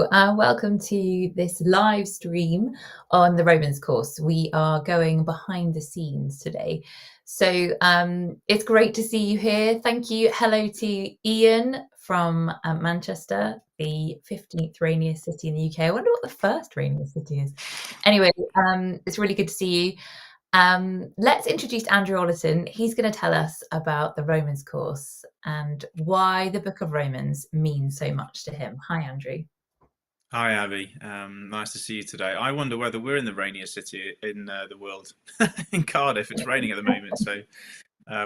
Hello, and welcome to this live stream on the Romans course. We are going behind the scenes today. So it's great to see you here. Thank you. Hello to Ian from Manchester, the 15th rainiest city in the UK. I wonder what the first rainiest city is. Anyway, it's really good to see you. Let's introduce Andrew Ollerton. He's going to tell us about the Romans course and why the book of Romans means so much to him. Hi, Andrew. Hi, Abbie. Nice to see you today. I wonder whether we're in the rainiest city in the world. In Cardiff, it's raining at the moment, so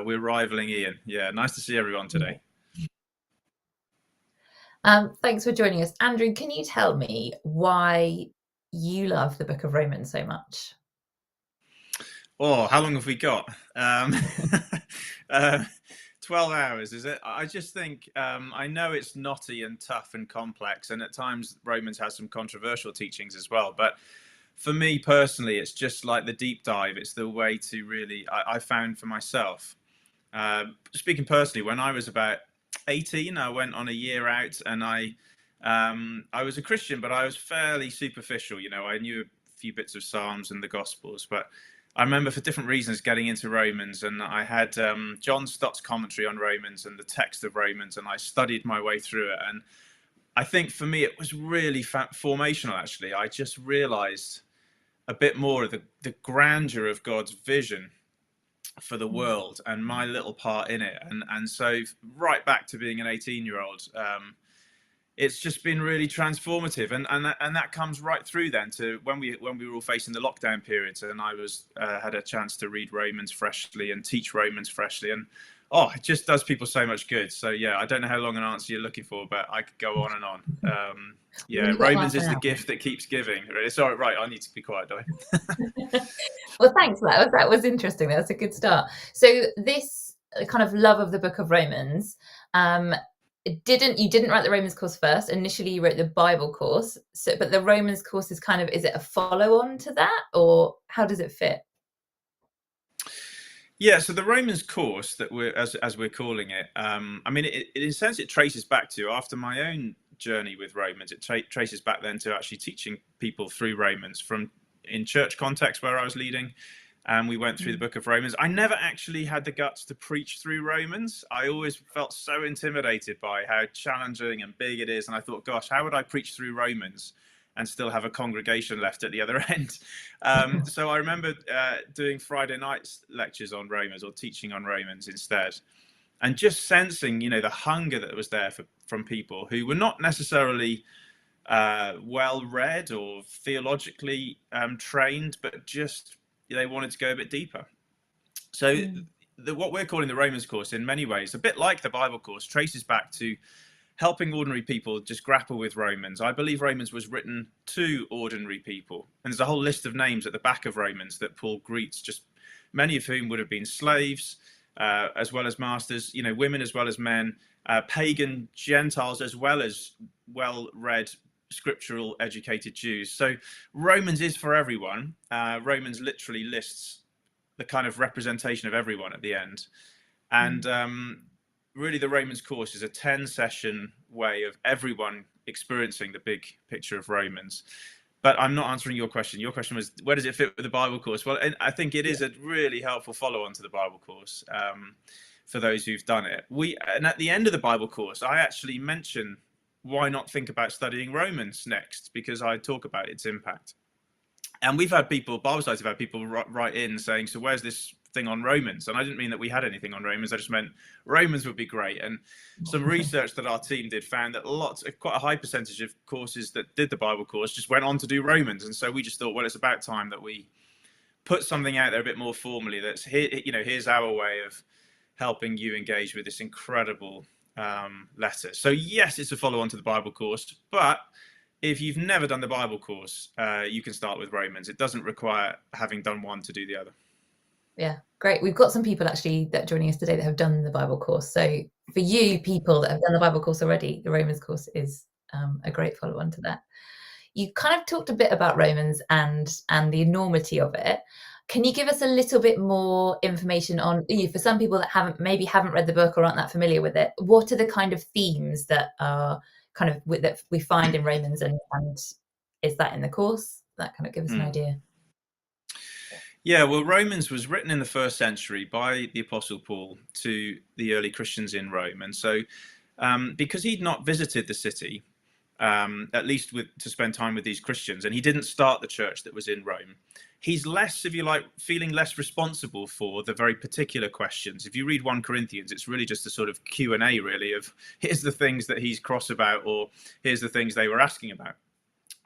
we're rivaling Ian. Yeah, nice to see everyone today. Thanks for joining us. Andrew, can you tell me why you love the book of Romans so much? Oh, how long have we got? 12 hours, is it? I just think, I know it's knotty and tough and complex, and at times Romans has some controversial teachings as well. But for me personally, it's just like the deep dive. It's the way to really, I found for myself. Speaking personally, when I was about 18, I went on a year out, and I was a Christian, but I was fairly superficial. You know, I knew a few bits of Psalms and the Gospels, but I remember for different reasons getting into Romans, and I had John Stott's commentary on Romans and the text of Romans, and I studied my way through it. And I think for me, it was really formational, actually. I just realized a bit more of the grandeur of God's vision for the world and my little part in it. And so right back to being an 18-year-old, it's just been really transformative, and that comes right through then to when we were all facing the lockdown periods, and I was had a chance to read Romans freshly and teach Romans freshly, and it just does people so much good. So yeah, I don't know how long an answer you're looking for, but I could go on and on. Yeah, Romans is the gift that keeps giving. Sorry, right, I need to be quiet, do I? Well, thanks. That was interesting. That's a good start. So this kind of love of the book of Romans, you didn't write the Romans course first. Initially you wrote the Bible course, but the Romans course is it a follow-on to that, or how does it fit? Yeah, so the Romans course that we're as we're calling it, I mean, in a sense it traces back to after my own journey with Romans. It traces back then to actually teaching people through Romans from in church context where I was leading. And we went through the book of Romans. I never actually had the guts to preach through Romans. I always felt so intimidated by how challenging and big it is. And I thought, gosh, how would I preach through Romans and still have a congregation left at the other end? So I remember doing Friday night lectures on Romans, or teaching on Romans instead. And just sensing, you know, the hunger that was there from people who were not necessarily well read or theologically trained, but just they wanted to go a bit deeper. So what we're calling the Romans course, in many ways, a bit like the Bible course, traces back to helping ordinary people just grapple with Romans. I believe Romans was written to ordinary people. And there's a whole list of names at the back of Romans that Paul greets, just many of whom would have been slaves, as well as masters, you know, women as well as men, pagan Gentiles, as well as well-read scriptural educated Jews. So Romans is for everyone. Romans literally lists the kind of representation of everyone at the end. And really the Romans course is a 10-session way of everyone experiencing the big picture of Romans. But I'm not answering your question. Your question was, where does it fit with the Bible course? Well, I think it is a really helpful follow-on to the Bible course for those who've done it. And at the end of the Bible course, I actually mention why not think about studying Romans next, because I talk about its impact. And we've had people, Bible studies have had people write in saying, so where's this thing on Romans? And I didn't mean that we had anything on Romans. I just meant Romans would be great. And some research that our team did found that quite a high percentage of courses that did the Bible course just went on to do Romans. And so we just thought, well, it's about time that we put something out there a bit more formally. That's here, you know, here's our way of helping you engage with this incredible letter. So yes, it's a follow-on to the Bible course, but if you've never done the Bible course, you can start with Romans. It doesn't require having done one to do the other. Yeah, great. We've got some people actually that are joining us today that have done the Bible course. So for you people that have done the Bible course already, the Romans course is a great follow-on to that. You kind of talked a bit about Romans and the enormity of it. Can you give us a little bit more information on, for some people that haven't read the book or aren't that familiar with it, what are the kind of themes that are kind of that we find in Romans, and is that in the course? That kind of gives us an idea. Yeah, well, Romans was written in the 1st century by the Apostle Paul to the early Christians in Rome. And so because he'd not visited the city, at least to spend time with these Christians, and he didn't start the church that was in Rome, he's less, if you like, feeling less responsible for the very particular questions. If you read 1 Corinthians, it's really just a sort of Q&A, really, of here's the things that he's cross about, or here's the things they were asking about.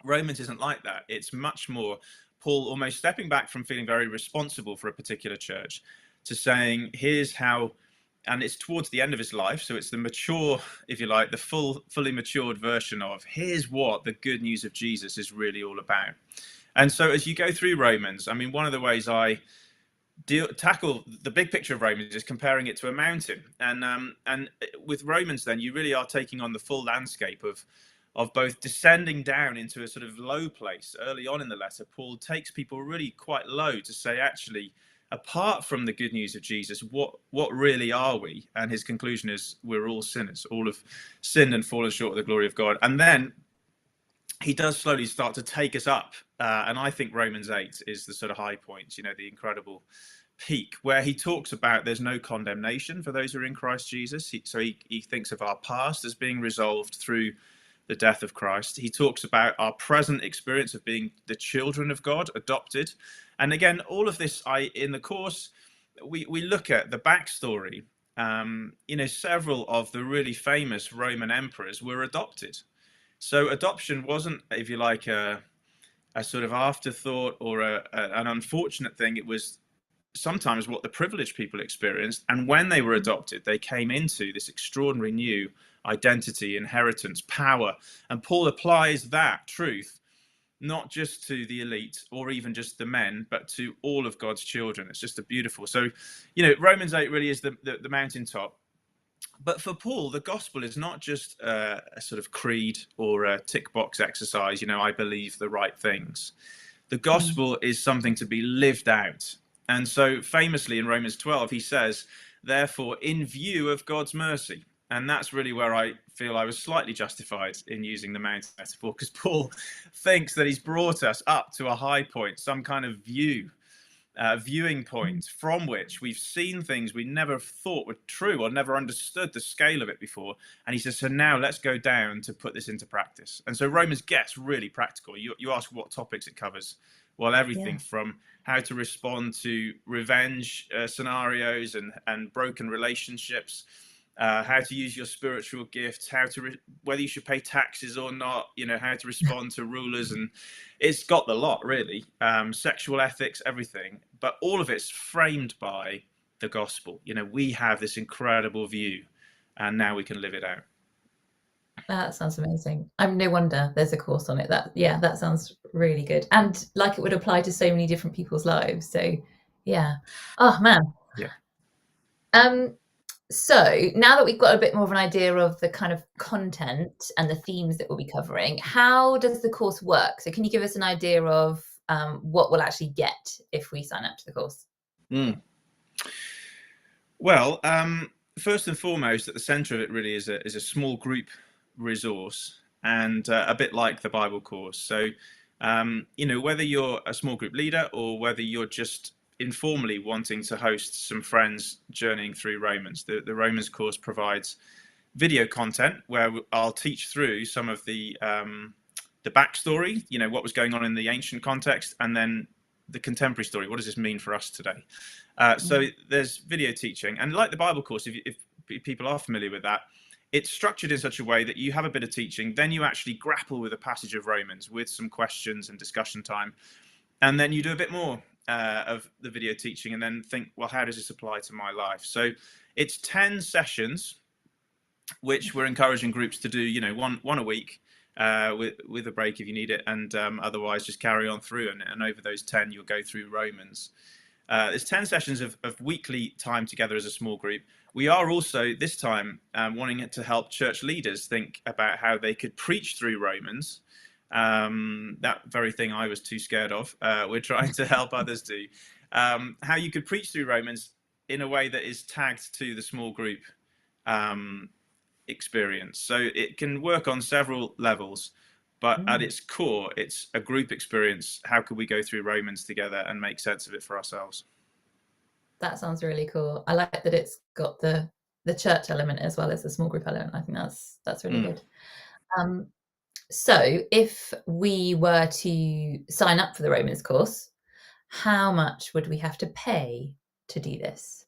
Romans isn't like that. It's much more Paul almost stepping back from feeling very responsible for a particular church to saying, here's how, and it's towards the end of his life, so it's the mature, if you like, the fully matured version of, here's what the good news of Jesus is really all about. And so as you go through Romans, I mean, one of the ways I tackle the big picture of Romans is comparing it to a mountain. And with Romans, then, you really are taking on the full landscape of both descending down into a sort of low place. Early on in the letter, Paul takes people really quite low to say, actually, apart from the good news of Jesus, what really are we? And his conclusion is, we're all sinners. All have sinned and fallen short of the glory of God. And then he does slowly start to take us up. And I think Romans 8 is the sort of high point, the incredible peak, where he talks about there's no condemnation for those who are in Christ Jesus. So he thinks of our past as being resolved through the death of Christ. He talks about our present experience of being the children of God, adopted. And again, all of this, in the course, we look at the backstory. Several of the really famous Roman emperors were adopted. So adoption wasn't, if you like, a sort of afterthought or an unfortunate thing. It was sometimes what the privileged people experienced. And when they were adopted, they came into this extraordinary new identity, inheritance, power. And Paul applies that truth not just to the elite or even just the men, but to all of God's children. It's just a beautiful. So, Romans 8 really is the mountaintop. But for Paul, the gospel is not just a sort of creed or a tick box exercise. I believe the right things. The gospel is something to be lived out. And so famously in Romans 12, he says, therefore, in view of God's mercy. And that's really where I feel I was slightly justified in using the mountain metaphor, because Paul thinks that he's brought us up to a high point, some kind of viewing point from which we've seen things we never thought were true or never understood the scale of it before. And he says, so now let's go down to put this into practice. And so Romans gets really practical. You ask what topics it covers. Well, everything from how to respond to revenge scenarios and broken relationships, how to use your spiritual gifts, whether you should pay taxes or not, how to respond to rulers. And it's got the lot, really. Sexual ethics, everything. But all of it's framed by the gospel. We have this incredible view, and now we can live it out. That sounds amazing. No wonder there's a course on it. That sounds really good, and like it would apply to so many different people's lives. So oh man. So now that we've got a bit more of an idea of the kind of content and the themes that we'll be covering, how does the course work? So can you give us an idea of what we'll actually get if we sign up to the course? Well, first and foremost, at the center of it really is a small group resource, and a bit like the Bible course. So, whether you're a small group leader or whether you're just informally wanting to host some friends journeying through Romans, the Romans course provides video content where I'll teach through some of the backstory, what was going on in the ancient context, and then the contemporary story. What does this mean for us today? So there's video teaching, and like the Bible course, if people are familiar with that, it's structured in such a way that you have a bit of teaching, then you actually grapple with a passage of Romans with some questions and discussion time, and then you do a bit more of the video teaching and then think, well, how does this apply to my life? So it's 10 sessions, which we're encouraging groups to do, one a week, with a break if you need it, and otherwise just carry on through, and over those 10 you'll go through Romans. There's 10 sessions of weekly time together as a small group. We are also this time wanting to help church leaders think about how they could preach through Romans, that very thing I was too scared of. We're trying to help others do, how you could preach through Romans in a way that is tagged to the small group experience. So it can work on several levels, but at its core, it's a group experience. How could we go through Romans together and make sense of it for ourselves? That sounds really cool. I like that it's got the church element as well as the small group element. I think that's really good. So if we were to sign up for the Romans course, how much would we have to pay to do this?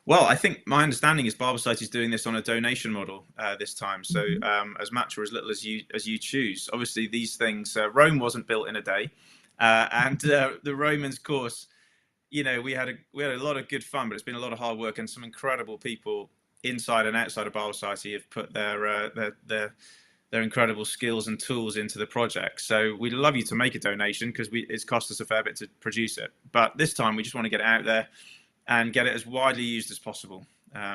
Well, I think my understanding is Bible Society is doing this on a donation model this time. So as much or as little as you choose. Obviously, these things, Rome wasn't built in a day, and the Romans course, you know, we had a lot of good fun, but it's been a lot of hard work, and some incredible people inside and outside of Bible Society have put their incredible skills and tools into the project. So we'd love you to make a donation, because it's cost us a fair bit to produce it. But this time we just want to get it out there and get it as widely used as possible.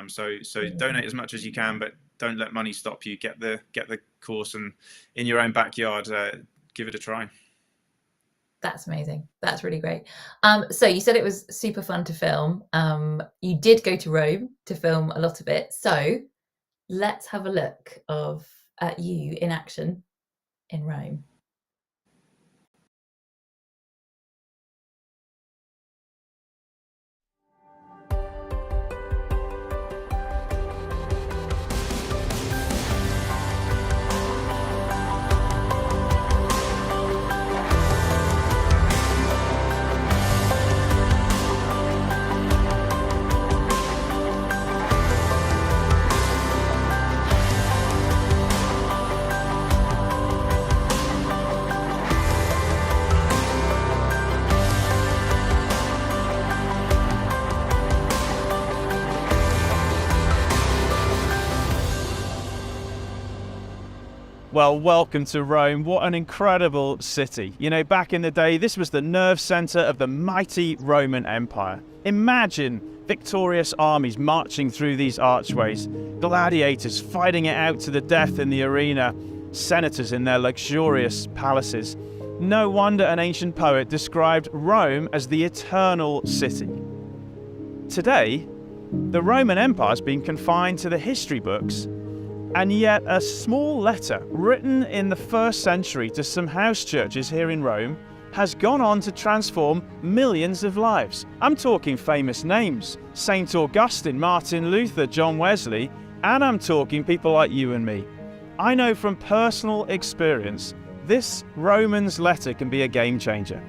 So donate as much as you can, but don't let money stop you. Get the course, and in your own backyard, give it a try. That's amazing. That's really great. So you said it was super fun to film. You did go to Rome to film a lot of it. So let's have a look at you in action in Rome. Well, welcome to Rome. What an incredible city. You know, back in the day, this was the nerve center of the mighty Roman Empire. Imagine victorious armies marching through these archways, gladiators fighting it out to the death in the arena, senators in their luxurious palaces. No wonder an ancient poet described Rome as the eternal city. Today, the Roman Empire has been confined to the history books, and yet a small letter written in the 1st century to some house churches here in Rome has gone on to transform millions of lives. I'm talking famous names: Saint Augustine, Martin Luther, John Wesley, and I'm talking people like you and me. I know from personal experience, this Romans letter can be a game changer.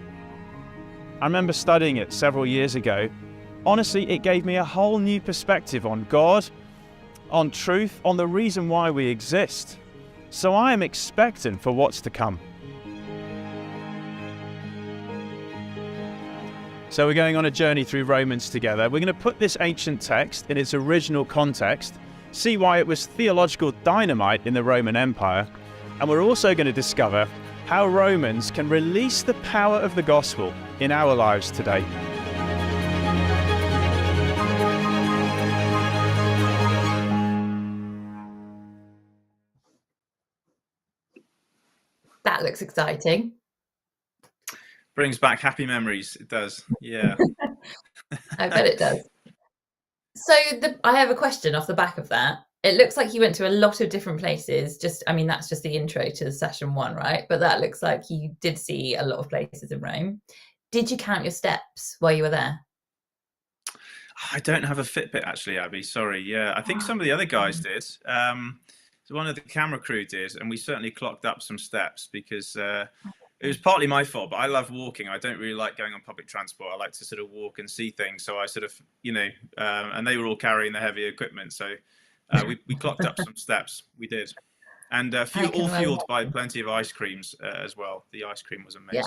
I remember studying it several years ago. Honestly, it gave me a whole new perspective on God, on truth, on the reason why we exist. So I am expectant for what's to come. So we're going on a journey through Romans together. We're going to put this ancient text in its original context, see why it was theological dynamite in the Roman Empire, and we're also going to discover how Romans can release the power of the gospel in our lives today. That looks exciting. Brings back happy memories. It does. Yeah. I bet it does. So I have a question off the back of that. It looks like you went to a lot of different places. That's just the intro to session 1, right? But that looks like you did see a lot of places in Rome. Did you count your steps while you were there? I don't have a Fitbit actually, Abbie. Sorry. Yeah, I think some of the other guys did. So one of the camera crew did, and we certainly clocked up some steps, because it was partly my fault, but I love walking. I don't really like going on public transport. I like to sort of walk and see things. So I sort of, and they were all carrying the heavy equipment. So we clocked up some steps. We did. And fueled by plenty of ice creams as well. The ice cream was amazing.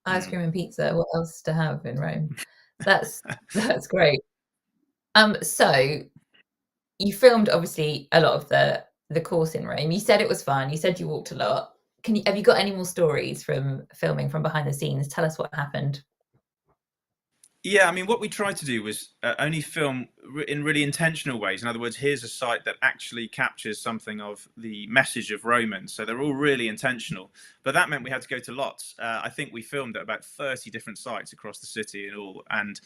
Yeah. Ice cream and pizza. What else to have in Rome? That's great. So you filmed obviously a lot of the course in Rome. You said it was fun. You said you walked a lot. Have you got any more stories from filming from behind the scenes? Tell us what happened. Yeah, I mean, what we tried to do was only film in really intentional ways. In other words, here's a site that actually captures something of the message of Romans. So they're all really intentional. But that meant we had to go to lots. I think we filmed at about 30 different sites across the city in all. And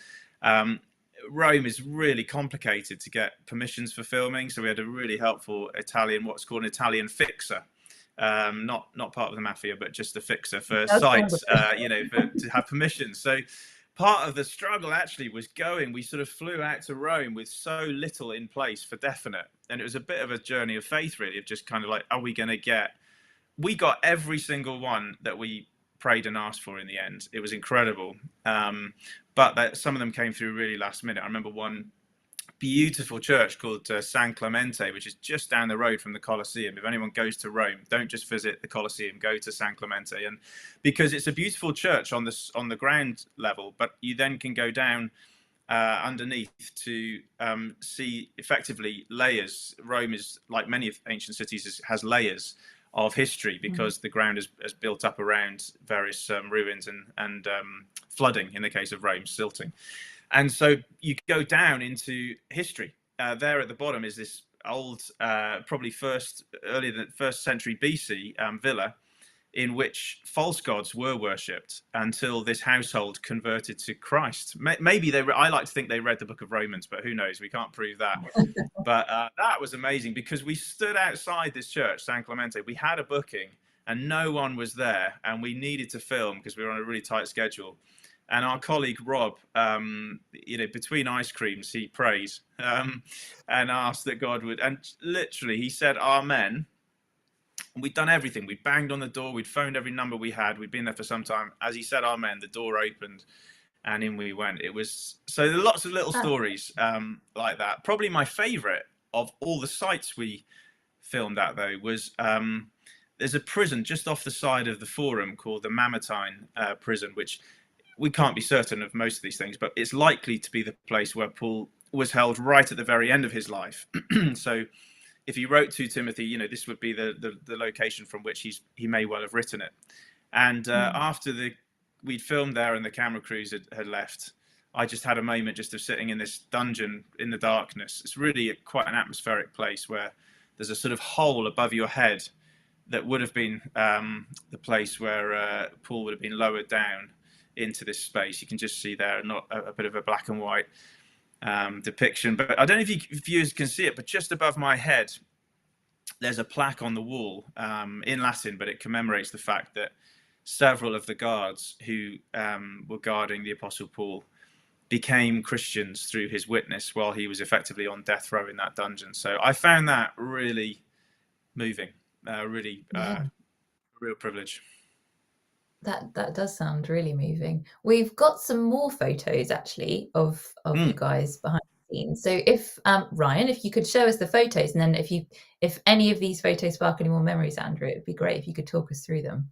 Rome is really complicated to get permissions for filming, so we had a really helpful Italian, what's called an Italian fixer, not part of the mafia, but just a fixer for sites, to have permissions. So part of the struggle actually was we sort of flew out to Rome with so little in place for definite, and it was a bit of a journey of faith, really, of just kind of like, are we going to get? We got every single one that we prayed and asked for in the end. It was incredible, but some of them came through really last minute. I remember one beautiful church called 𝘛𝘩𝘦, which is just down the road from the Colosseum. If anyone goes to Rome, don't just visit the Colosseum, go to 𝘛𝘩𝘦, and because it's a beautiful church on the ground level, but you then can go down underneath to see effectively layers. Rome is, like many of ancient cities, has layers of history, because the ground has built up around various ruins and flooding, in the case of Rome, silting. And so you go down into history. There at the bottom is this old, probably earlier than 1st century BC villa, in which false gods were worshipped until this household converted to Christ. Maybe I like to think they read the book of Romans, but who knows? We can't prove that. But that was amazing, because we stood outside this church, 𝘛𝘩𝘦. We had a booking and no one was there, and we needed to film because we were on a really tight schedule. And our colleague Rob, between ice creams, he prayed and asked that God would, and literally he said, "Amen." We'd done everything. We'd banged on the door. We'd phoned every number we had. We'd been there for some time. As he said, "Amen," the door opened and in we went. It was, so there are lots of little stories like that. Probably my favorite of all the sites we filmed at, though, was there's a prison just off the side of the Forum called the Mamertine prison, which we can't be certain of most of these things, but it's likely to be the place where Paul was held right at the very end of his life. So if he wrote to Timothy, this would be the location from which he may well have written it. And after we'd filmed there and the camera crews had left, I just had a moment just of sitting in this dungeon in the darkness. It's really quite an atmospheric place where there's a sort of hole above your head that would have been the place where Paul would have been lowered down into this space. You can just see there, not a bit of a black and white depiction, but I don't know if you viewers can see it, but just above my head there's a plaque on the wall in Latin, but it commemorates the fact that several of the guards who were guarding the Apostle Paul became Christians through his witness while he was effectively on death row in that dungeon. So I found that really moving, a real privilege. That does sound really moving. We've got some more photos actually of you guys behind the scenes. So if Ryan, if you could show us the photos, and then if any of these photos spark any more memories, Andrew, it'd be great if you could talk us through them.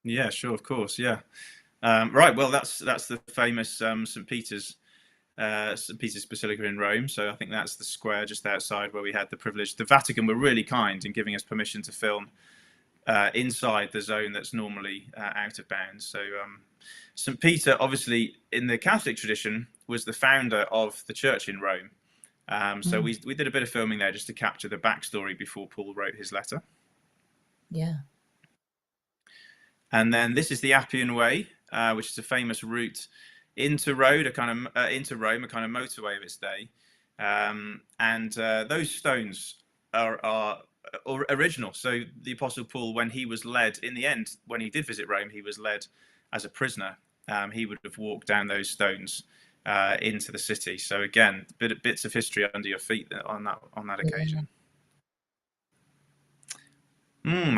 Yeah, sure, of course, yeah. Right, well, that's the famous St. Peter's Basilica in Rome. So I think that's the square just outside where we had the privilege. The Vatican were really kind in giving us permission to film inside the zone that's normally out of bounds. So St. Peter, obviously, in the Catholic tradition, was the founder of the church in Rome. So we did a bit of filming there just to capture the backstory before Paul wrote his letter. Yeah. And then this is the Appian Way, which is a famous route into Rome, a kind of motorway of its day. And those stones are original. So the Apostle Paul, when he was led, in the end, when he did visit Rome, he was led as a prisoner. He would have walked down those stones into the city. So again, bits of history under your feet on that occasion. I'm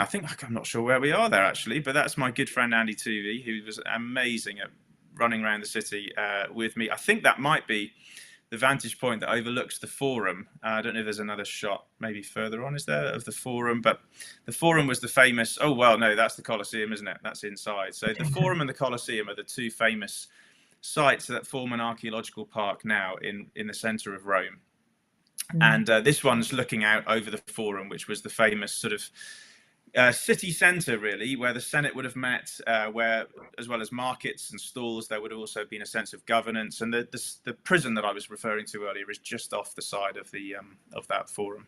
not sure where we are there actually, but that's my good friend Andy Tuvey, who was amazing at running around the city with me. I think that might be the vantage point that overlooks the Forum. I don't know if there's another shot maybe further on, is there, of the Forum? But the Forum was the famous, oh, well, no, that's the Colosseum, isn't it? That's inside. So the Forum and the Colosseum are the two famous sites that form an archaeological park now in the centre of Rome. And this one's looking out over the Forum, which was the famous sort of city centre, really, where the Senate would have met, where, as well as markets and stalls, there would have also been a sense of governance. And the prison that I was referring to earlier is just off the side of that Forum.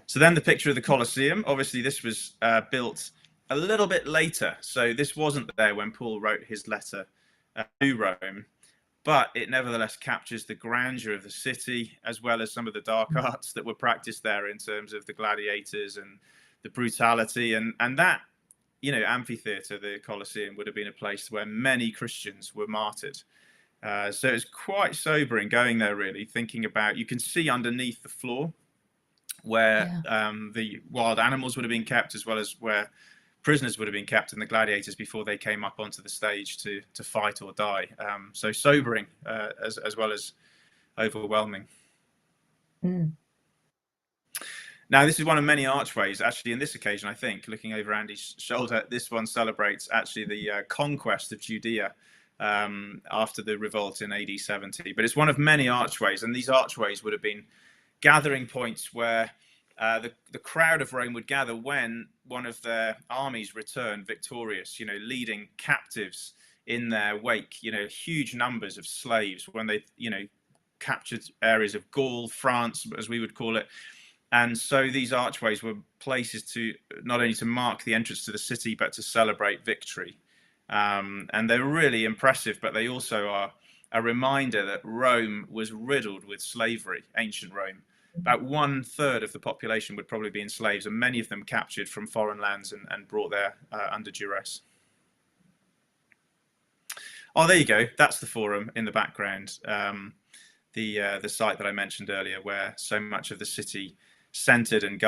So then the picture of the Colosseum. Obviously, this was built a little bit later, so this wasn't there when Paul wrote his letter to Rome. but it nevertheless captures the grandeur of the city, as well as some of the dark arts that were practiced there in terms of the gladiators and the brutality. And that, you know, amphitheatre, the Colosseum, would have been a place where many Christians were martyred. So it's quite sobering going there, really, thinking about, you can see underneath the floor where the wild animals would have been kept, as well as where prisoners would have been kept, and the gladiators before they came up onto the stage to fight or die. So sobering as well as overwhelming. Now, this is one of many archways. Actually, in this occasion, I think, looking over Andy's shoulder, this one celebrates actually the conquest of Judea after the revolt in AD 70. But it's one of many archways, and these archways would have been gathering points where the crowd of Rome would gather when one of their armies returned victorious, you know, leading captives in their wake, you know, huge numbers of slaves when they, you know, captured areas of Gaul, France, as we would call it. And so these archways were places to not only to mark the entrance to the city, but to celebrate victory. And they're really impressive, but they also are a reminder that Rome was riddled with slavery, ancient Rome. About 1/3 of the population would probably be enslaved, and many of them captured from foreign lands and brought there under duress. Oh, there you go. That's the forum in the background. The site that I mentioned earlier, where so much of the city centered and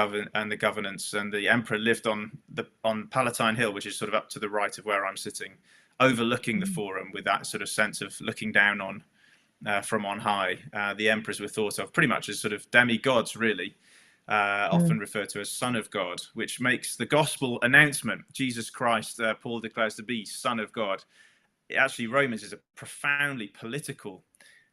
the governance, and the emperor lived on Palatine Hill, which is sort of up to the right of where I'm sitting, overlooking the forum, with that sort of sense of looking down on from on high. The emperors were thought of pretty much as sort of demigods, really, often referred to as Son of God, which makes the gospel announcement, Jesus Christ, Paul declares to be Son of God. Actually, Romans is a profoundly political,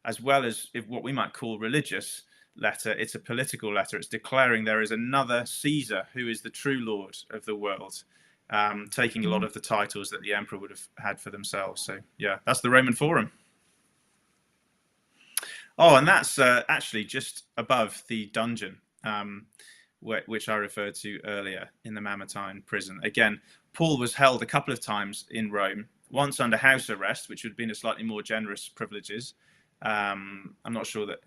as well as what we might call religious letter. It's a political letter. It's declaring there is another Caesar who is the true Lord of the world, taking a lot of the titles that the emperor would have had for themselves. So yeah, that's the Roman Forum. Oh, and that's actually just above the dungeon, which I referred to earlier in the Mamertine prison. Again, Paul was held a couple of times in Rome, once under house arrest, which would have been a slightly more generous privileges. I'm not sure that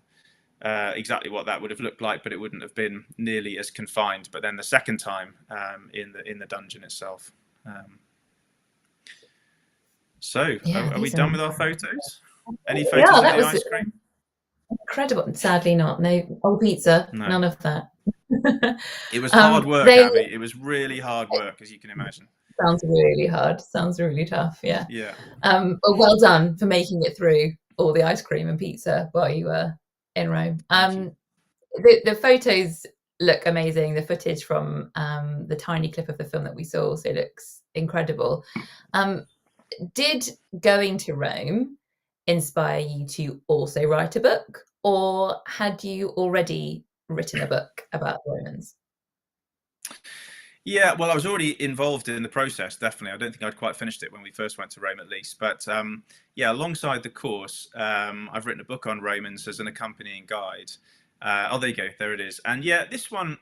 exactly what that would have looked like, but it wouldn't have been nearly as confined. But then the second time in the dungeon itself. So are we done with our photos? Any photos of the ice cream? Incredible. Sadly not. No old pizza. No. None of that. It was hard work, Abbie. It was really hard work, as you can imagine. Sounds really hard. Sounds really tough. Yeah. Yeah. But well done for making it through all the ice cream and pizza while you were in Rome. The photos look amazing. The footage from the tiny clip of the film that we saw also looks incredible. Did going to Rome inspire you to also write a book, or had you already written a book about the Romans? Yeah, well, I was already involved in the process, definitely. I don't think I'd quite finished it when we first went to Rome, at least. But yeah, alongside the course, I've written a book on Romans as an accompanying guide. Oh, there you go. There it is. And yeah, this one,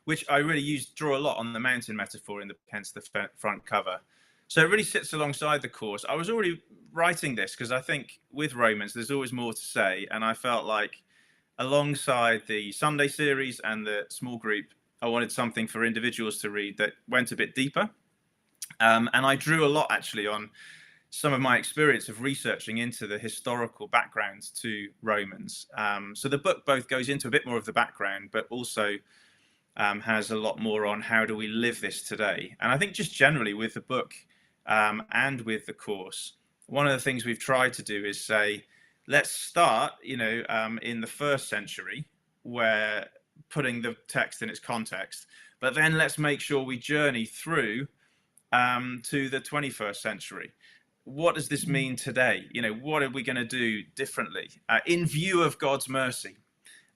which I really draw a lot on the mountain metaphor in hence the front cover. So it really sits alongside the course. I was already writing this because I think with Romans, there's always more to say. And I felt like alongside the Sunday series and the small group, I wanted something for individuals to read that went a bit deeper. And I drew a lot actually on some of my experience of researching into the historical backgrounds to Romans. So the book both goes into a bit more of the background, but also has a lot more on how do we live this today. And I think just generally with the book and with the course, one of the things we've tried to do is say, let's start, in the 1st century, where putting the text in its context, but then let's make sure we journey through to the 21st century. What does this mean today? What are we going to do differently in view of God's mercy?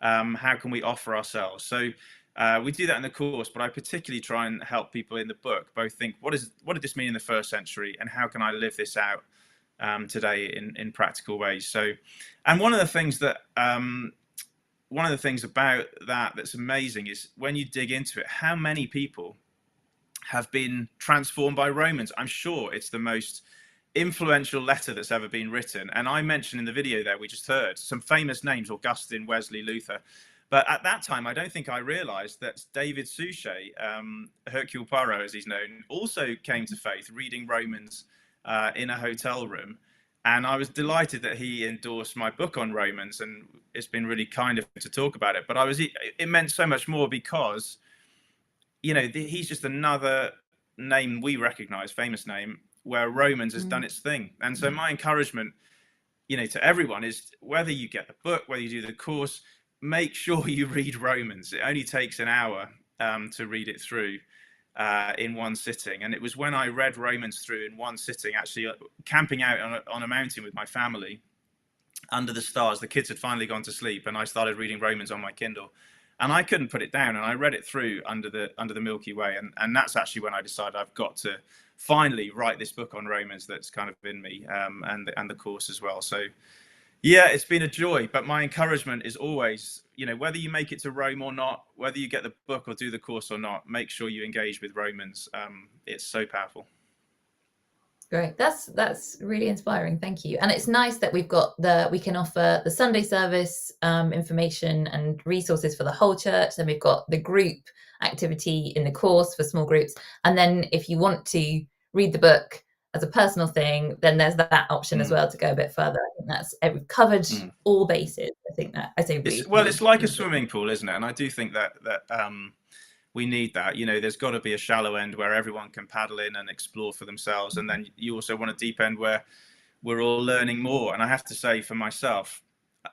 How can we offer ourselves? So we do that in the course, but I particularly try and help people in the book both think, what did this mean in the 1st century, and how can I live this out today in practical ways? So, and one of the things about that's amazing is when you dig into it, how many people have been transformed by Romans. I'm sure it's the most influential letter that's ever been written. And I mentioned in the video there, we just heard some famous names: Augustine, Wesley, Luther. But at that time, I don't think I realized that David 𝘛𝘩𝘦, 𝘰𝘩𝘴𝘯𝘴 𝘊𝘰𝘮 as he's known, also came to faith reading Romans in a hotel room. And I was delighted that he endorsed my book on Romans, and it's been really kind of him to talk about it. But it meant so much more because, you know, he's just another name we recognize, famous name, where Romans has done its thing. And so my encouragement, you know, to everyone is, whether you get the book, whether you do the course, make sure you read Romans. It only takes an hour to read it through in one sitting. And it was when I read Romans through in one sitting, actually camping out on a mountain with my family under the stars. The kids had finally gone to sleep, and I started reading Romans on my Kindle, and I couldn't put it down. And I read it through under the Milky Way, and that's actually when I decided I've got to finally write this book on Romans that's kind of in me, and the course as well. So yeah, it's been a joy. But my encouragement is always, you know, whether you make it to Rome or not, whether you get the book or do the course or not, make sure you engage with Romans. It's so powerful. Great, that's really inspiring. Thank you. And it's nice that we can offer the Sunday service information and resources for the whole church. Then we've got the group activity in the course for small groups. And then if you want to read the book as a personal thing, then there's that option as well to go a bit further. I think we've covered all bases. I think that it's like a swimming pool, isn't it? And I do think that we need that. You know, there's got to be a shallow end where everyone can paddle in and explore for themselves, and then you also want a deep end where we're all learning more. And I have to say, for myself,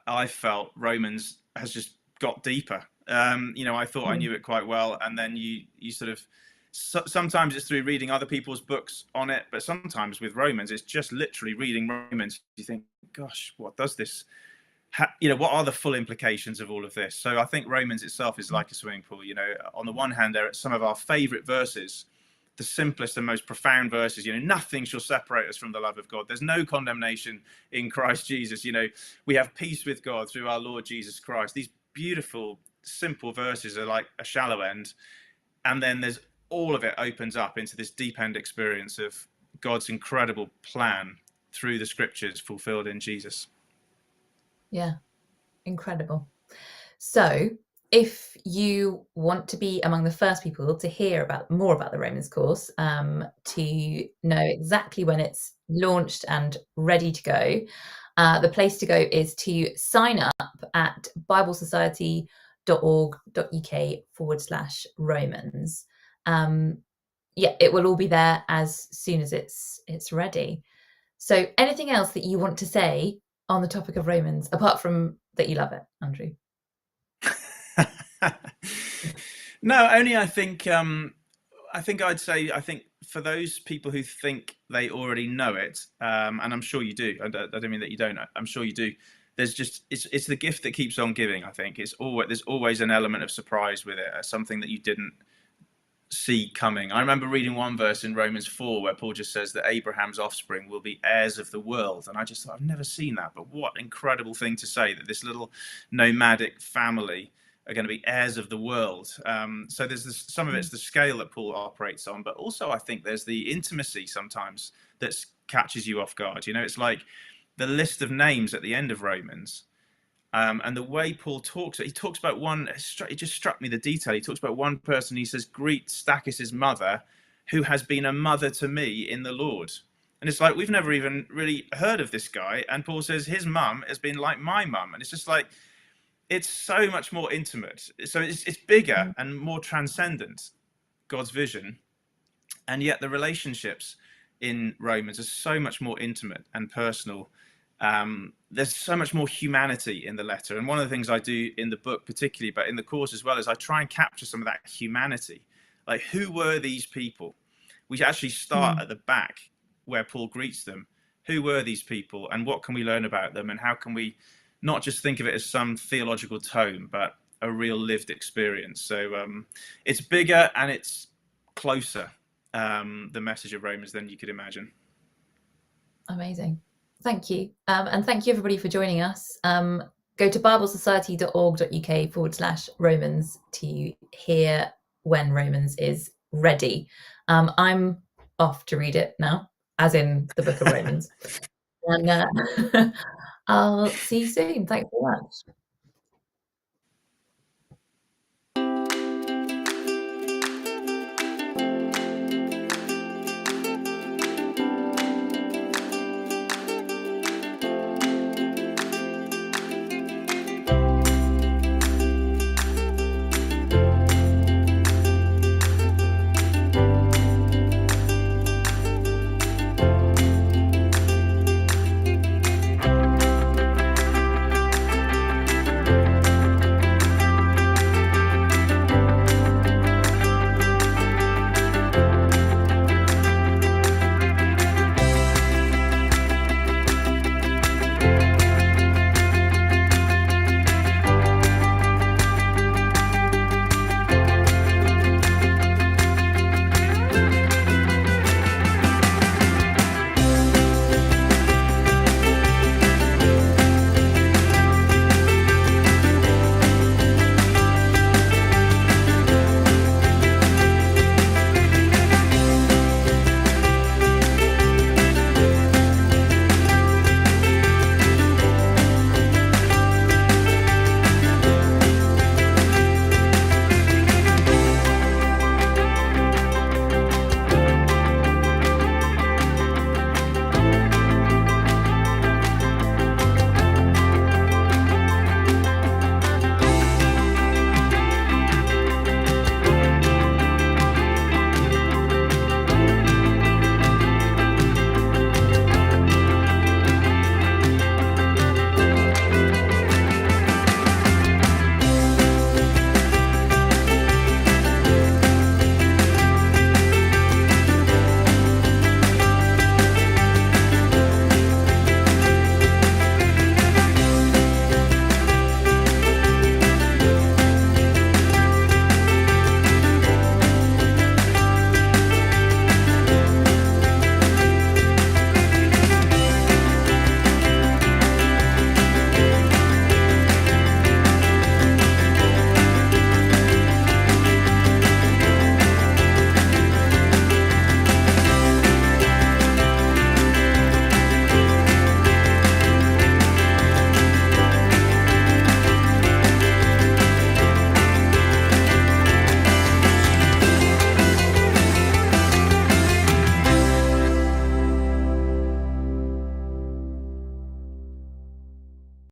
I felt Romans has just got deeper. You know, I thought I knew it quite well, and then you sort of, sometimes it's through reading other people's books on it, but sometimes with Romans it's just literally reading Romans. You think, gosh, what does this, you know, what are the full implications of all of this? So I think Romans itself is like a swimming pool. You know, on the one hand, there are some of our favorite verses, the simplest and most profound verses. You know, nothing shall separate us from the love of God. There's no condemnation in Christ Jesus. You know, we have peace with God through our Lord Jesus Christ. These beautiful, simple verses are like a shallow end. And then there's all of it opens up into this deep end experience of God's incredible plan through the scriptures fulfilled in Jesus. Yeah, incredible. So if you want to be among the first people to hear more about the Romans course, to know exactly when it's launched and ready to go, the place to go is to sign up at biblesociety.org.uk/Romans. Yeah, it will all be there as soon as it's ready. So anything else that you want to say on the topic of Romans, apart from that you love it, Andrew? No, only I think I'd say, I think for those people who think they already know it, and I'm sure you do, I don't mean that you don't, I'm sure you do, there's just, it's the gift that keeps on giving. I think there's always an element of surprise with it, something that you didn't see coming. I remember reading one verse in Romans 4 where Paul just says that Abraham's offspring will be heirs of the world, and I just thought, I've never seen that, but what incredible thing to say, that this little nomadic family are going to be heirs of the world. So there's some of it's the scale that Paul operates on, but also I think there's the intimacy sometimes that catches you off guard. You know, it's like the list of names at the end of Romans. And the way Paul talks, he talks about one, it just struck me, the detail. He talks about one person, he says, greet Stachys' mother, who has been a mother to me in the Lord. And it's like, we've never even really heard of this guy. And Paul says his mum has been like my mum. And it's just like, it's so much more intimate. So it's bigger and more transcendent, God's vision. And yet the relationships in Romans are so much more intimate and personal. There's so much more humanity in the letter. And one of the things I do in the book particularly, but in the course as well, is I try and capture some of that humanity. Like, who were these people? We actually start at the back where Paul greets them. Who were these people, and what can we learn about them, and how can we not just think of it as some theological tome, but a real lived experience? So it's bigger and it's closer, the message of Romans, than you could imagine. Amazing. Thank you. And thank you everybody for joining us. Go to biblesociety.org.uk/Romans to hear when Romans is ready. I'm off to read it now. as in the Book of Romans. And I'll see you soon. Thanks so much.